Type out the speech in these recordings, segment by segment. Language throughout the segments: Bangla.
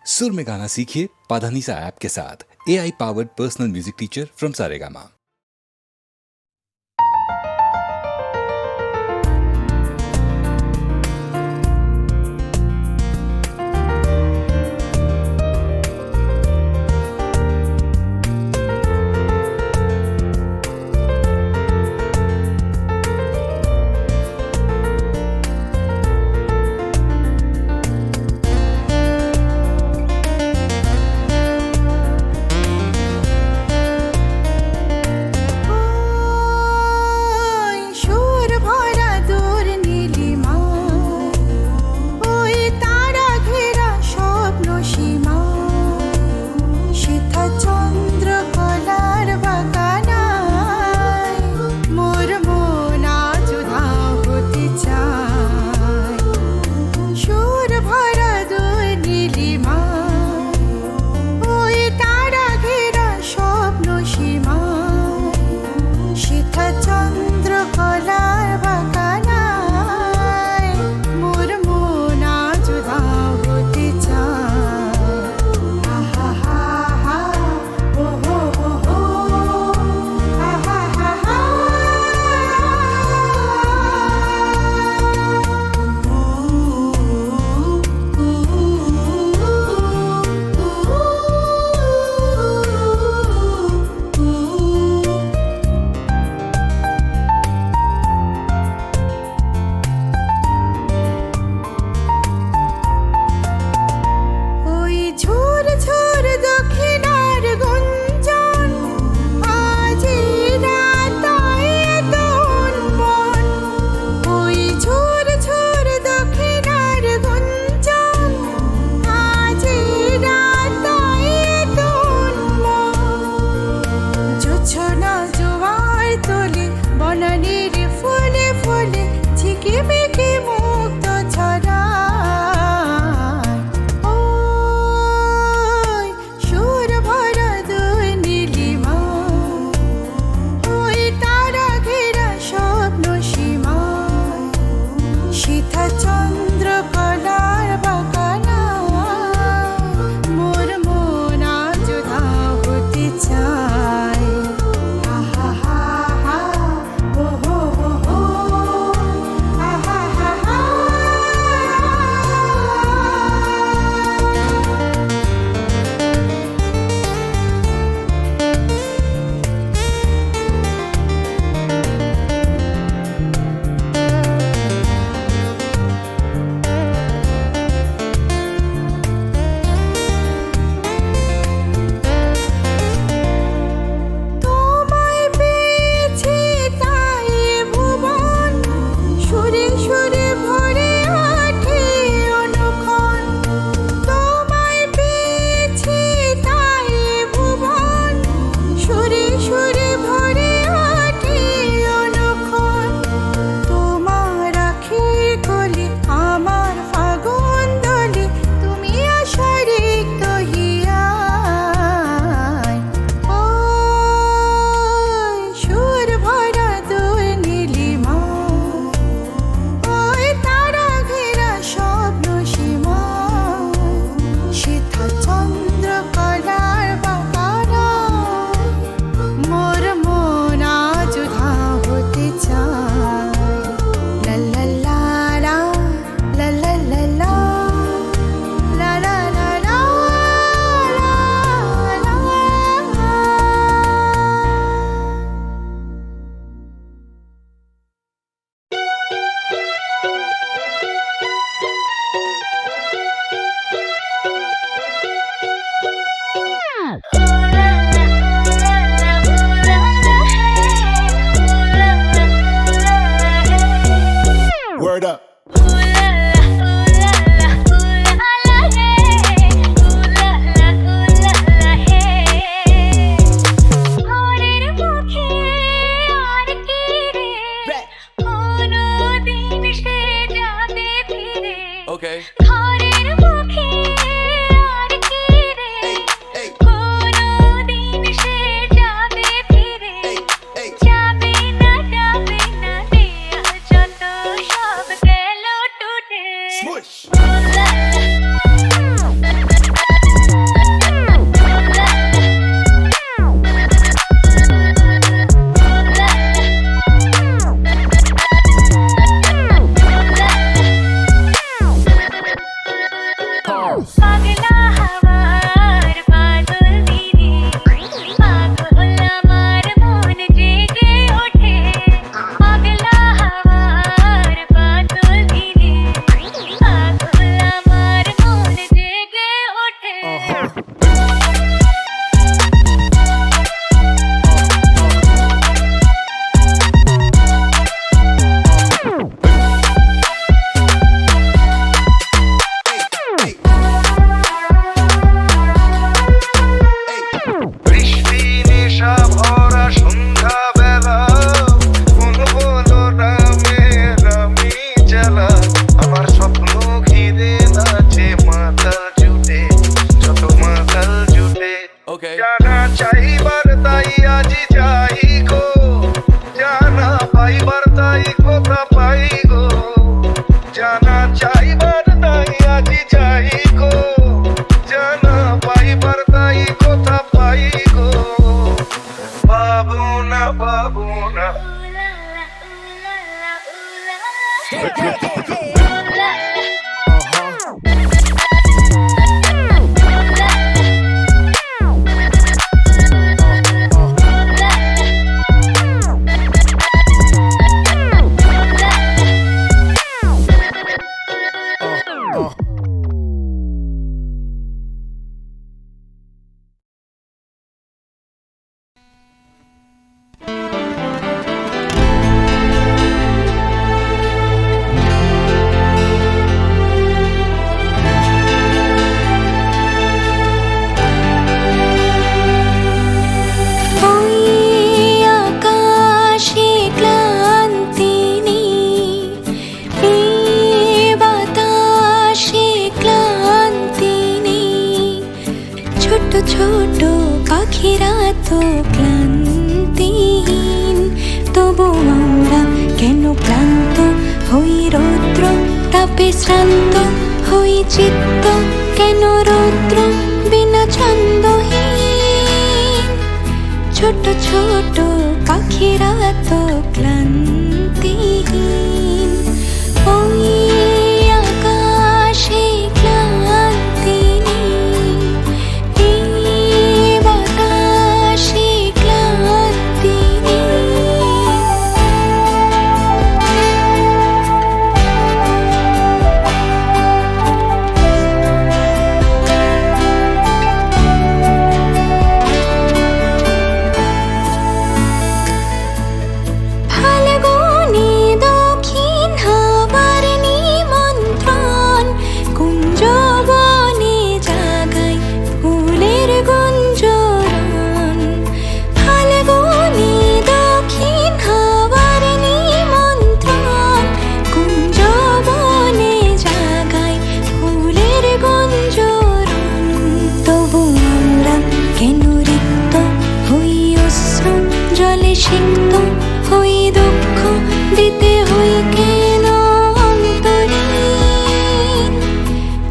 सुर में गाना सीखिए पाधानीसा ऐप के साथ। AI powered personal music teacher from Saregama. পাগলা হাওয়ার বাদল দিনে পাগল আমার মন জেগে ওঠে পাগলা হাওয়ার বাদল দিনে পাগল আমার মন জেগে ওঠে বৃষ্টি নেশা ভরা সন্ধ্যাবেলা কোন বলো রামে রামি জ্বালা আমার স্বপ্ন ঘিরে নাচে মাতাল জুটে যত মাতাল জুটে জানা চাইবার তাই আজি যাই গো জানা পাইবার তাই কথা পাই গো জানা চাইবার তাই আজি যাই গো জানা পাইবার তাই কথা পাই গো পাবো না পাবো না ওই আকাশে ক্লান্তি নেই এই বাতাসে ক্লান্তি নেই ছোট ছোট পাখিরা তো ক্লান্তিহীন তবু আমরা কেন ক্লান্ত হই রৌদ্র তাপে শ্রান্ত হই চিত্ত কেন রৌদ্র বিনা ছন্দহীন ছোট ছোট পাখিরা তো ক্লান্তিহীন ওই আকাশে ক্লান্তি নেই এই বাতাসে ক্লান্তি নেই ফাল্গুনি দক্ষিণ হাওয়ার নিমন্ত্রণ কুঞ্জবনে জাগায় ফুলের গুঞ্জরণ ফাল্গুনি দক্ষিণ হাওয়ার নিমন্ত্রণ কুঞ্জবনে জাগায় ফুলের গুঞ্জরণ তবু আমরা কেন রিক্ত হই অশ্রু জলে সিক্ত হই দুঃখ দিতে হই কেন অন্তরীণ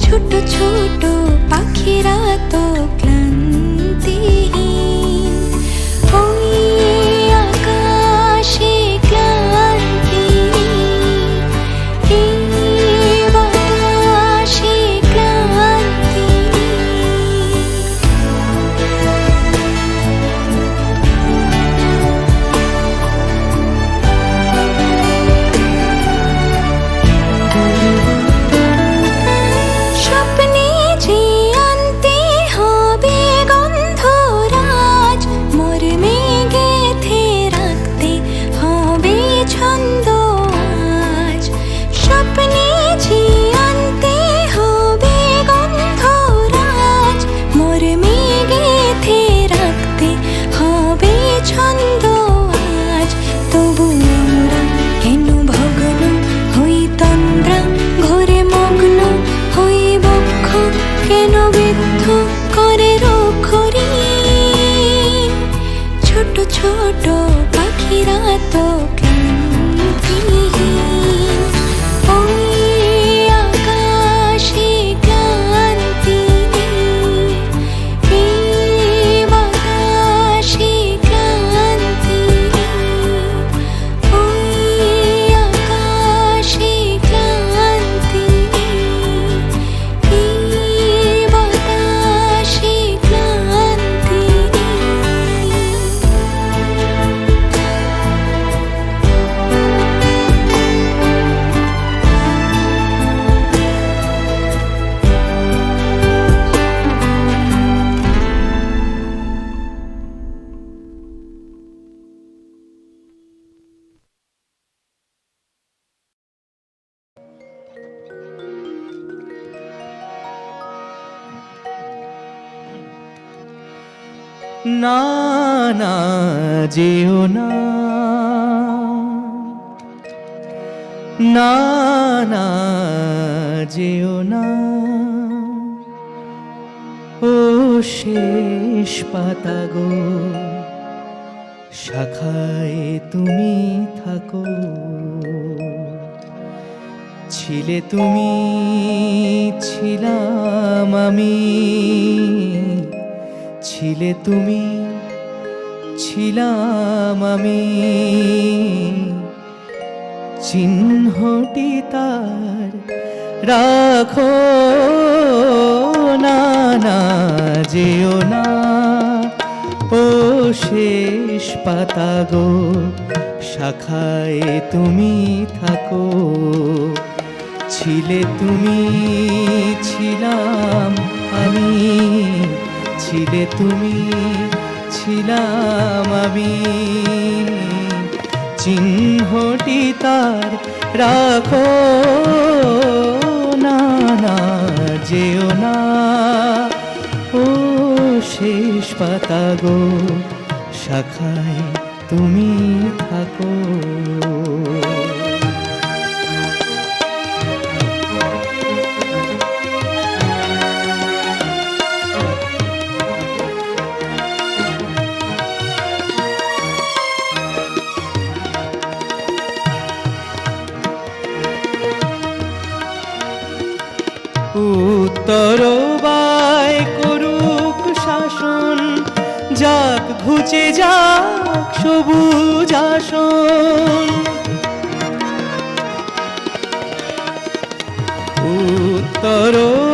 ছোট ছোট পাখিরা তো ক্লান্তিহীন ওই আকাশে ক্লান্তি নেই এই বাতাসে ক্লান্তি নেই স্বপ্নে যে আনতে হবে গন্ধরাজ মর্মে গেঁথে রাখতে হবে ছন্দ আজ স্বপ্নে যে আনতে হবে গন্ধরাজ মর্মে গেঁথে রাখতে হবে ছন্দ আজ তবু আমরা কেন ভগ্ন হই তন্দ্রা ঘরে মগ্ন হই বক্ষ কেন বিদ্ধ করে রক্ষরীণ ছোট ছোট পাখিরা তো ক্লান্তিহীন ওই আকাশে ক্লান্তি নেই এই বাতাসে ক্লান্তি নেই ওই আকাশে ক্লান্তি নেই এই না না যেও না, না না যেও না, ও শেষ পাতা গো, শাখায় তুমি থাকো। ছিলে তুমি, ছিলাম আমি, ছিলে তুমি, ছিলাম আমি, চিহ্নটি তার রাখো। না না যেও না, ও শেষ পাতা গো, শাখায় তুমি থাকো। ছিলে তুমি, ছিলাম আমি, ছিলে তুমি, ছিলাম আমি, চিহ্নটি তার রাখো। না না যেও না, ও শেষ পাতা গো, শাখায় তুমি থাকো। উত্তর বায় করুক শাসন, যাক ঘুচে যাক সবুজ আসন। উত্তর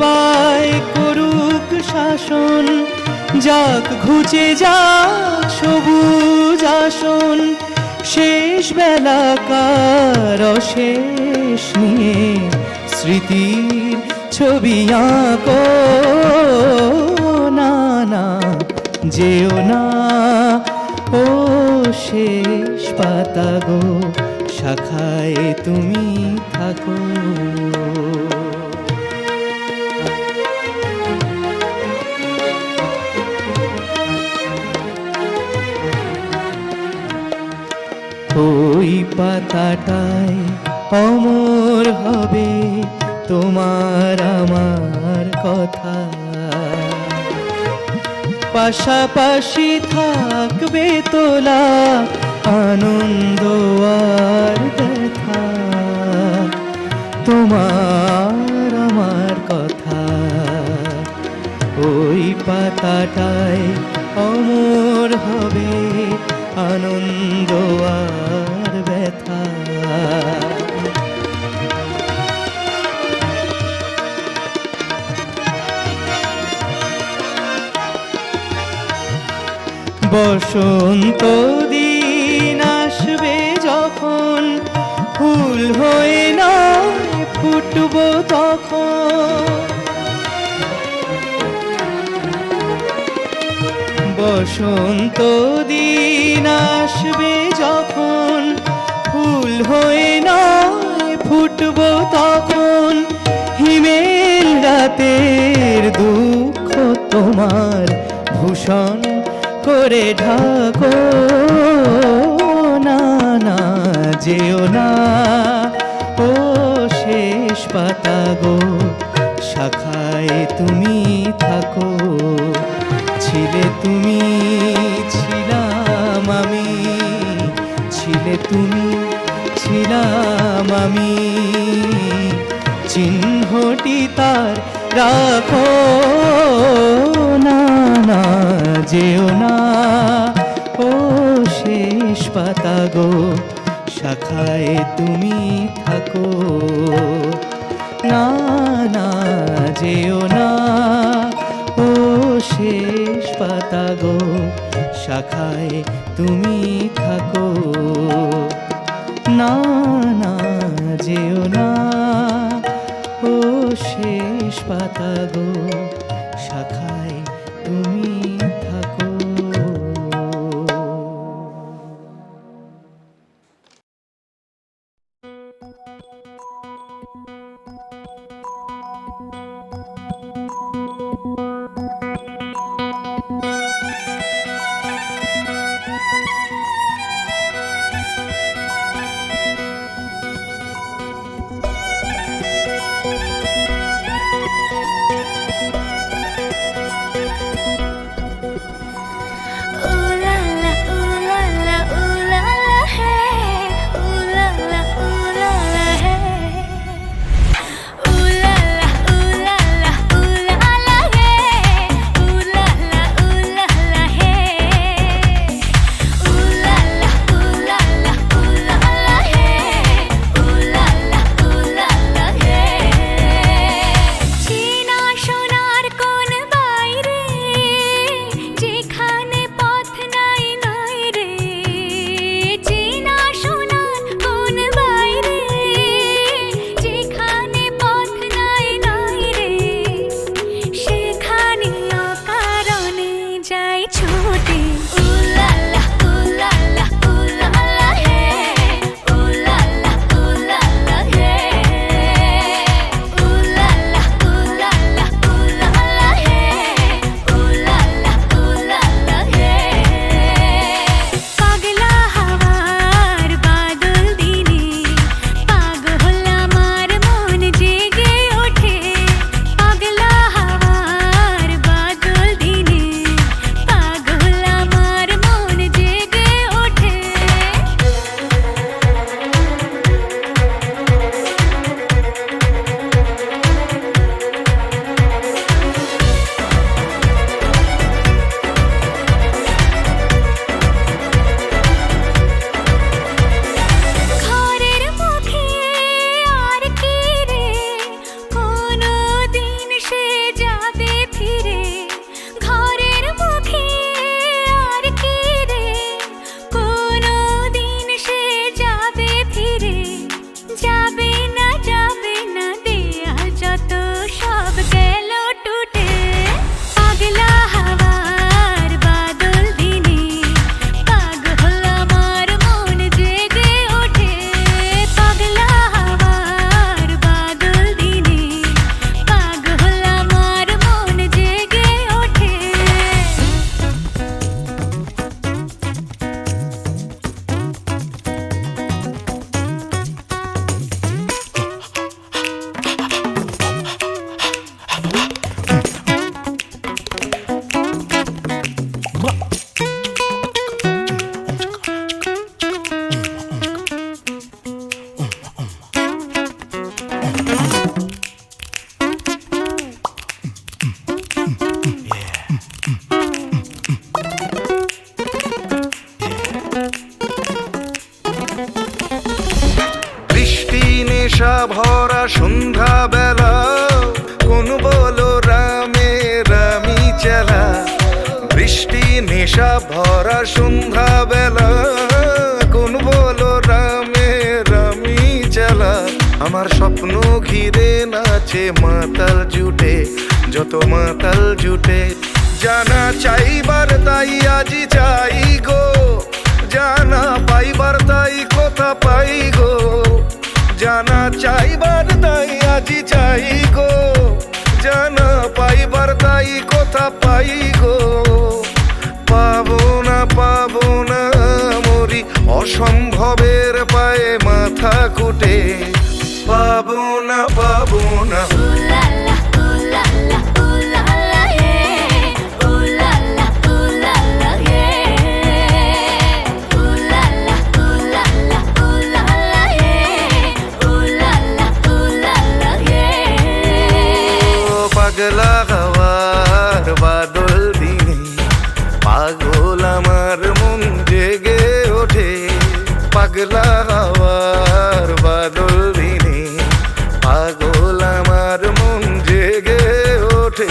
বায় করুক শাসন, যাক ঘুচে যাক সবুজ আসন। শেষ বেলাকার অশেষ নিয়ে স্মৃতির ছবি আঁকো। না না যেও না, ও শেষ পাতা গো, শাখায় তুমি থাকো। ওই পাতাটায় অমর হবে তোমার আমার কথা। পাশাপাশি থাকবে তোলা আনন্দ আর ব্যথা। তোমার আমার কথা ওই পাতাটায় অমর হবে আনন্দ আর ব্যথা। বসন্ত দিন আসবে যখন, ফুল হয়ে না ফুটব তখন। বসন্ত দিন আসবে যখন, ফুল হয়ে না ফুটব তখন। হিমেল রাতের দুঃখ তোমার ভূষণ করে ঢাকো। না না যেও না, ও শেষ পাতা গো, শাখায় তুমি থাকো। ছিলে তুমি, ছিলাম আমি, ছিলে তুমি, ছিলাম আমি, চিহ্নটি তার রাখো। না না যেও না, ও শেষ পাতা গো, শাখায় তুমি থাকো। না না যেও না, ও শেষ পাতা গো, শাখায় তুমি থাকো। না না যেও না, ও শেষ পাতা গো, শাখায় তুমি থাকো। সন্ধ্যা বেলা কোন বলো রামে রামি চেলা বৃষ্টি নেশা ভরা সন্ধ্যা বেলা কোন বলো রামে রামি চেলা আমার স্বপ্ন ঘিরে নাচে মাতাল জুটে যত মাতাল জুটে জানা চাইবার তাই আজি চাই গো জানা পাইবার তাই কথা পাই গো জানা চাইবার তাই আজি চাই গো জানা পাইবার তাই কথা পাই গো পাবো না মরি অসম্ভবের পায়ে মাথা কুটে পাবো না Ooh la la, ooh la la, ooh la la, yeah. Ooh la la, ooh la la, yeah. Ooh la la, ooh la la, ooh la la, yeah. Ooh la la, ooh la la, yeah. ও পাগলা হওয়ার বাদল দিনে পাগল আমার মন জেগে ওঠে পাগলা হওয়ার বাদল দিনে পাগল আমার মন জেগে ওঠে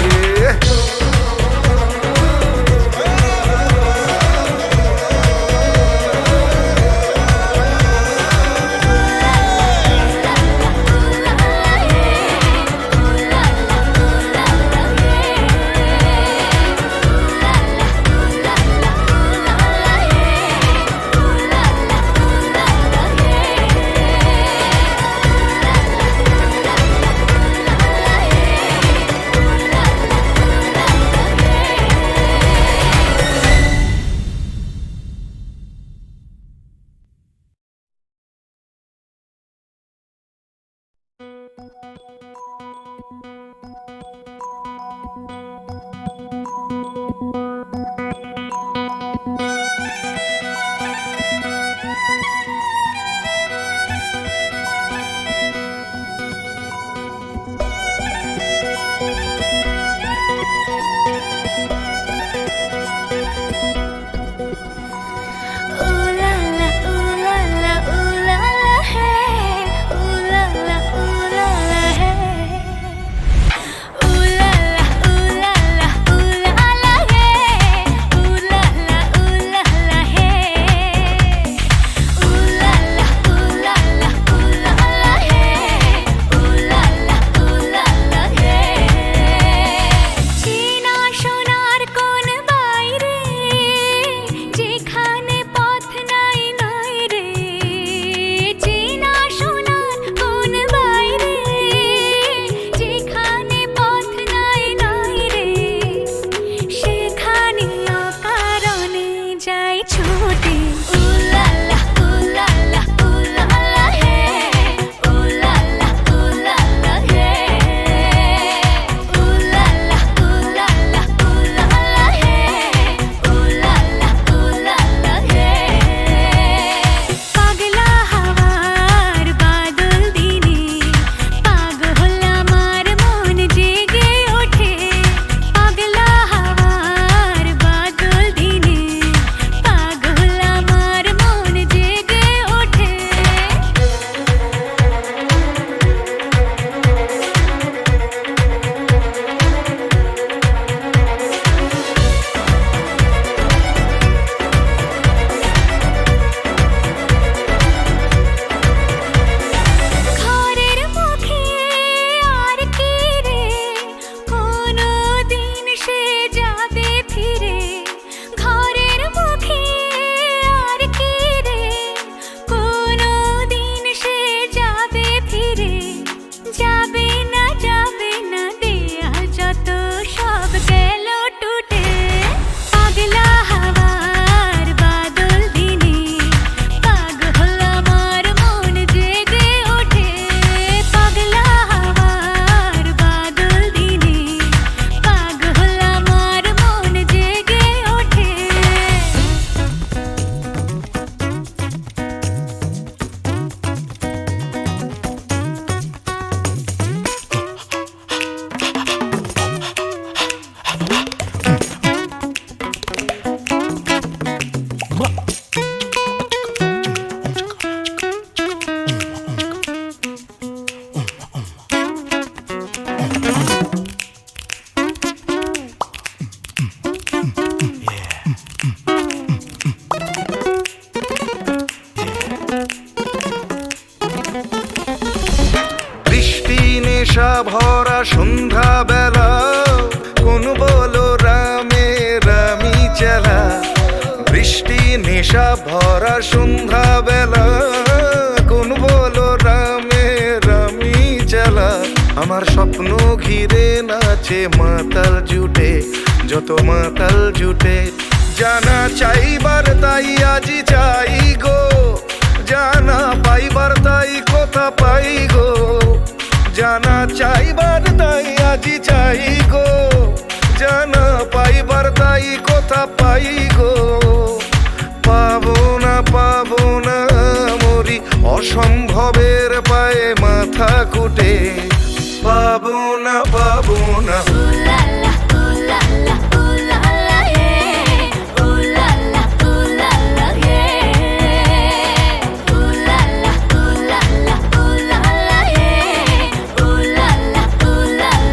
সন্ধ্যা বেলা কোন বলো রামে রামি চালা আমার স্বপ্ন ঘিরে নাচে মাতাল জুটে যত মাতাল জুটে জানা চাইবার তাই আজি চাই গো জানা পাইবার তাই কথা পাই গো জানা চাইবার তাই আজি চাই গো জানা পাইবার তাই কথা পাই গো পাবো না মরি অসম্ভবের পায়ে মাথা কুটে পাবো না Ooh la la, ooh la la, yeah. Ooh la la, yeah. Ooh la la, yeah. Ooh la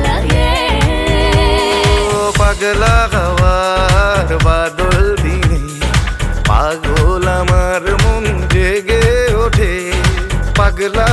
la, yeah. ও পাগলা হওয়ার বাদল দিনে পাগল আমার মন জেগে ওঠে পাগলা